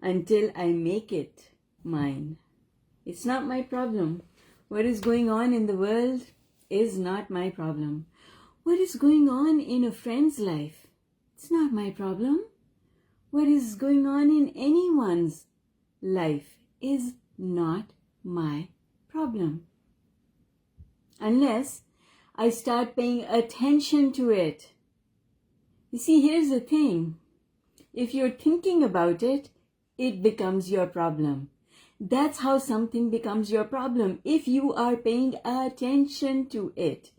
until I make it mine. It's not my problem. What is going on in the world is not my problem. What is going on in a friend's life? It's not my problem. What is going on in anyone's life is not my problem. Unless I start paying attention to it. You see, here's the thing. If you're thinking about it, it becomes your problem. That's how something becomes your problem. If you are paying attention to it,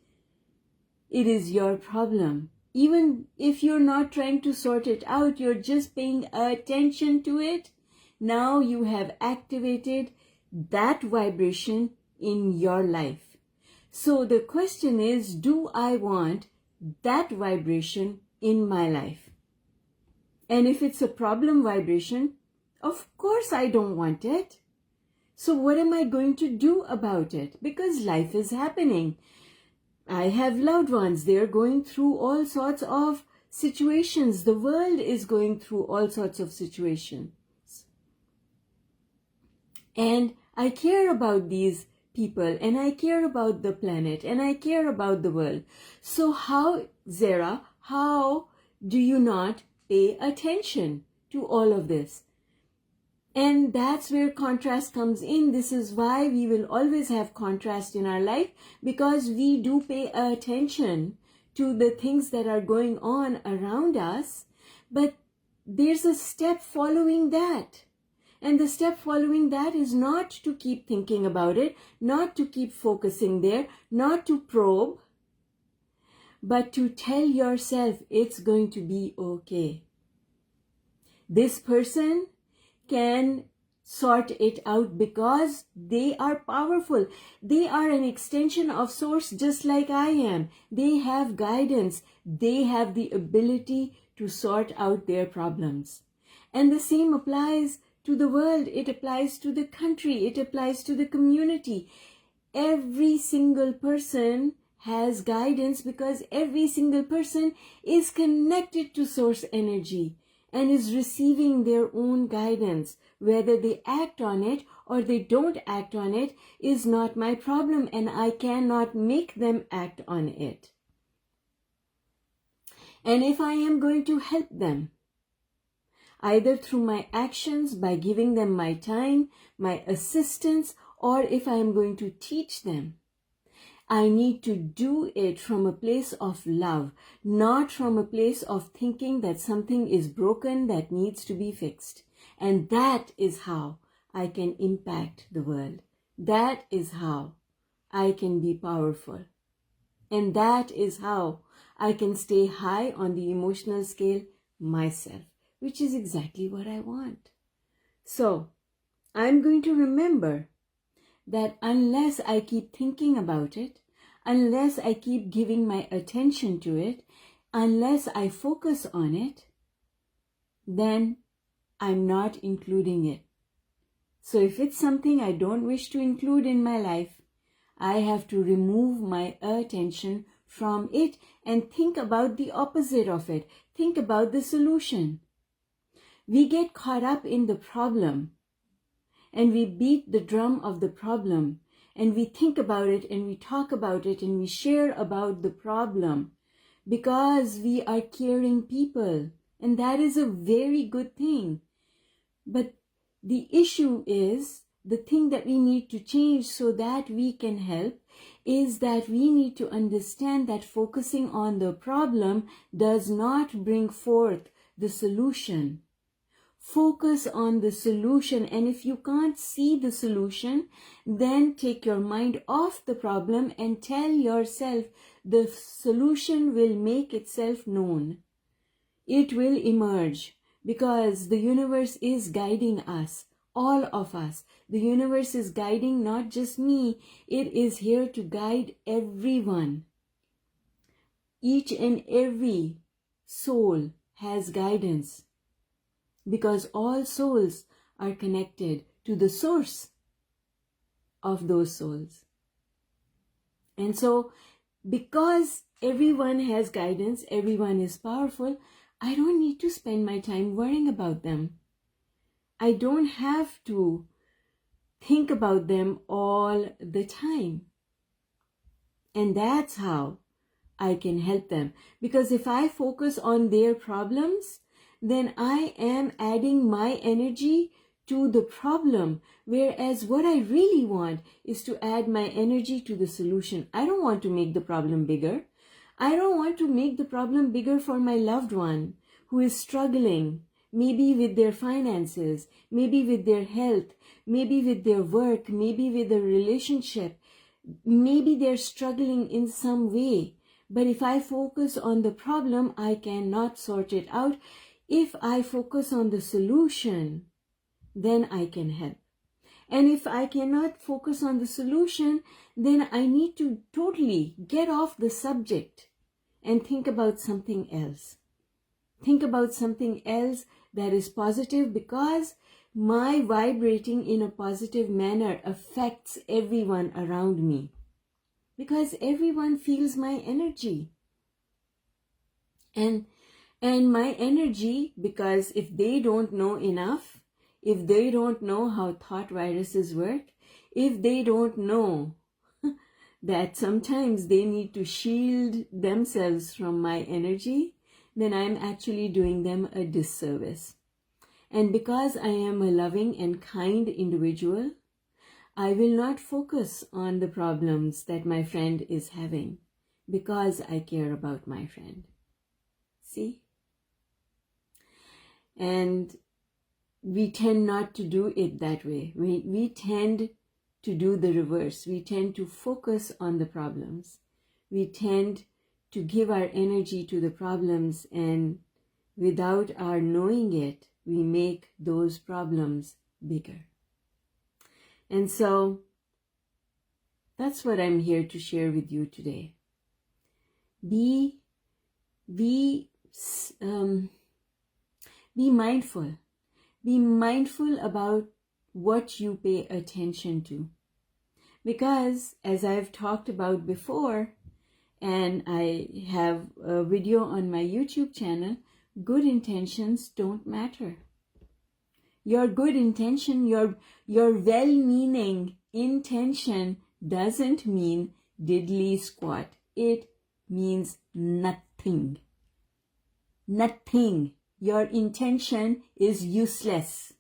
it is your problem. Even if you're not trying to sort it out, you're just paying attention to it. Now you have activated that vibration in your life. So the question is, do I want that vibration in my life? And if it's a problem vibration, of course I don't want it. So what am I going to do about it? Because life is happening. I have loved ones. They're going through all sorts of situations. The world is going through all sorts of situations. And I care about these people, and I care about the planet, and I care about the world. So how, Zara, how do you not pay attention to all of this? And that's where contrast comes in. This is why we will always have contrast in our life, because we do pay attention to the things that are going on around us. But there's a step following that. And the step following that is not to keep thinking about it, not to keep focusing there, not to probe, but to tell yourself it's going to be okay. This person can sort it out because they are powerful. They are an extension of source just like I am. They have guidance. They have the ability to sort out their problems. And the same applies to the world. It applies to the country. It applies to the community. Every single person has guidance because every single person is connected to source energy and is receiving their own guidance. Whether they act on it or they don't act on it is not my problem, and I cannot make them act on it. And if I am going to help them, either through my actions, by giving them my time, my assistance, or if I am going to teach them, I need to do it from a place of love, not from a place of thinking that something is broken that needs to be fixed. And that is how I can impact the world. That is how I can be powerful. And that is how I can stay high on the emotional scale myself, which is exactly what I want. So I'm going to remember that unless I keep thinking about it, unless I keep giving my attention to it, unless I focus on it, then I'm not including it. So if it's something I don't wish to include in my life, I have to remove my attention from it and think about the opposite of it. Think about the solution. We get caught up in the problem and we beat the drum of the problem and we think about it and we talk about it and we share about the problem because we are caring people, and that is a very good thing. But the issue is, the thing that we need to change so that we can help is that we need to understand that focusing on the problem does not bring forth the solution. Focus on the solution, and if you can't see the solution, then take your mind off the problem and tell yourself the solution will make itself known. It will emerge because the universe is guiding us, all of us. The universe is guiding not just me, it is here to guide everyone. Each and every soul has guidance, because all souls are connected to the source of those souls. And so, because everyone has guidance, everyone is powerful, I don't need to spend my time worrying about them. I don't have to think about them all the time. And that's how I can help them. Because if I focus on their problems, then I am adding my energy to the problem. Whereas what I really want is to add my energy to the solution. I don't want to make the problem bigger. I don't want to make the problem bigger for my loved one who is struggling, maybe with their finances, maybe with their health, maybe with their work, maybe with a relationship. Maybe they're struggling in some way. But if I focus on the problem, I cannot sort it out. If I focus on the solution, then I can help. And if I cannot focus on the solution, then I need to totally get off the subject and think about something else. Think about something else that is positive, because my vibrating in a positive manner affects everyone around me. Because everyone feels my energy. And my energy, because if they don't know enough, if they don't know how thought viruses work, if they don't know that sometimes they need to shield themselves from my energy, then I'm actually doing them a disservice. And because I am a loving and kind individual, I will not focus on the problems that my friend is having, because I care about my friend. See? And we tend not to do it that way. We tend to do the reverse. We tend to focus on the problems. We tend to give our energy to the problems, and without our knowing it, we make those problems bigger. And so that's what I'm here to share with you today. Be mindful. Be mindful about what you pay attention to. Because as I've talked about before, and I have a video on my YouTube channel, good intentions don't matter. Your good intention, your well-meaning intention doesn't mean diddly squat. It means nothing. Nothing. Your intention is useless.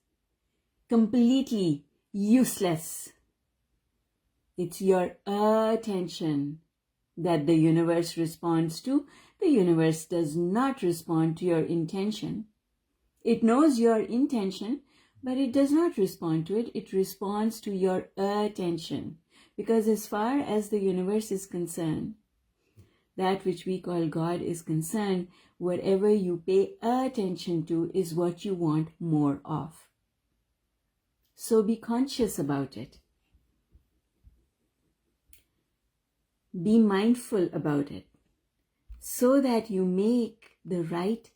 Completely useless. It's your attention that the universe responds to. The universe does not respond to your intention. It knows your intention, but it does not respond to it. It responds to your attention. Because as far as the universe is concerned, that which we call God is concerned, whatever you pay attention to is what you want more of. So be conscious about it. Be mindful about it, so that you make the right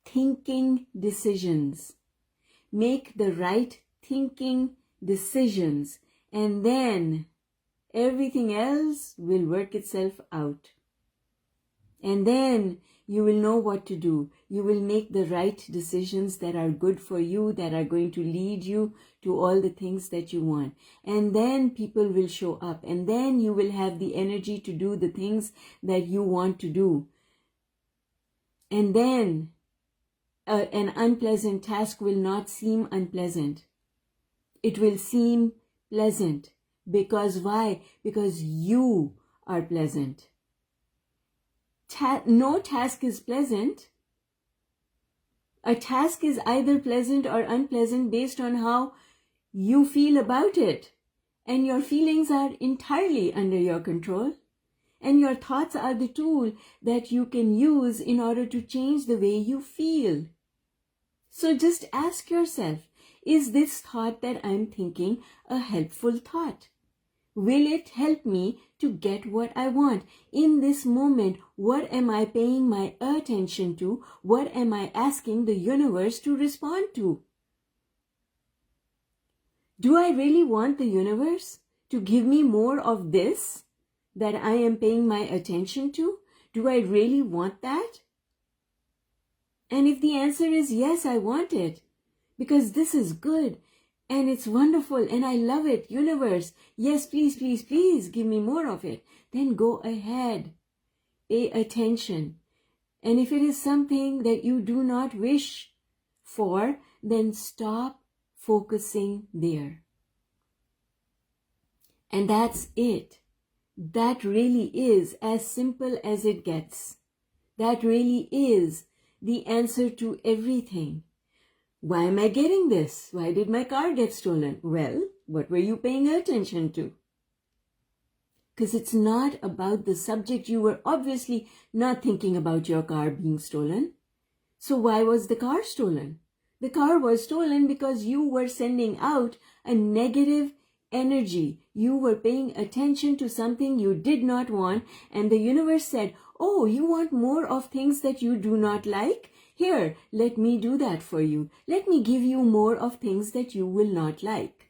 thinking decisions. Make the right thinking decisions, and then everything else will work itself out. And then you will know what to do. You will make the right decisions that are good for you, that are going to lead you to all the things that you want. And then people will show up, and then you will have the energy to do the things that you want to do. And then an unpleasant task will not seem unpleasant. It will seem pleasant. Because why? Because you are pleasant. No task is pleasant. A task is either pleasant or unpleasant based on how you feel about it. And your feelings are entirely under your control. And your thoughts are the tool that you can use in order to change the way you feel. So just ask yourself, is this thought that I'm thinking a helpful thought? Will it help me to get what I want? In this moment, what am I paying my attention to? What am I asking the universe to respond to? Do I really want the universe to give me more of this that I am paying my attention to? Do I really want that? And if the answer is yes, I want it, because this is good and it's wonderful and I love it. Universe, yes, please, please, please give me more of it. Then go ahead. Pay attention. And if it is something that you do not wish for, then stop focusing there. And that's it. That really is as simple as it gets. That really is the answer to everything. Why am I getting this? Why did my car get stolen? Well, what were you paying attention to? Because it's not about the subject. You were obviously not thinking about your car being stolen. So why was the car stolen? The car was stolen because you were sending out a negative energy. You were paying attention to something you did not want, and the universe said, oh, you want more of things that you do not like? Here, let me do that for you. Let me give you more of things that you will not like.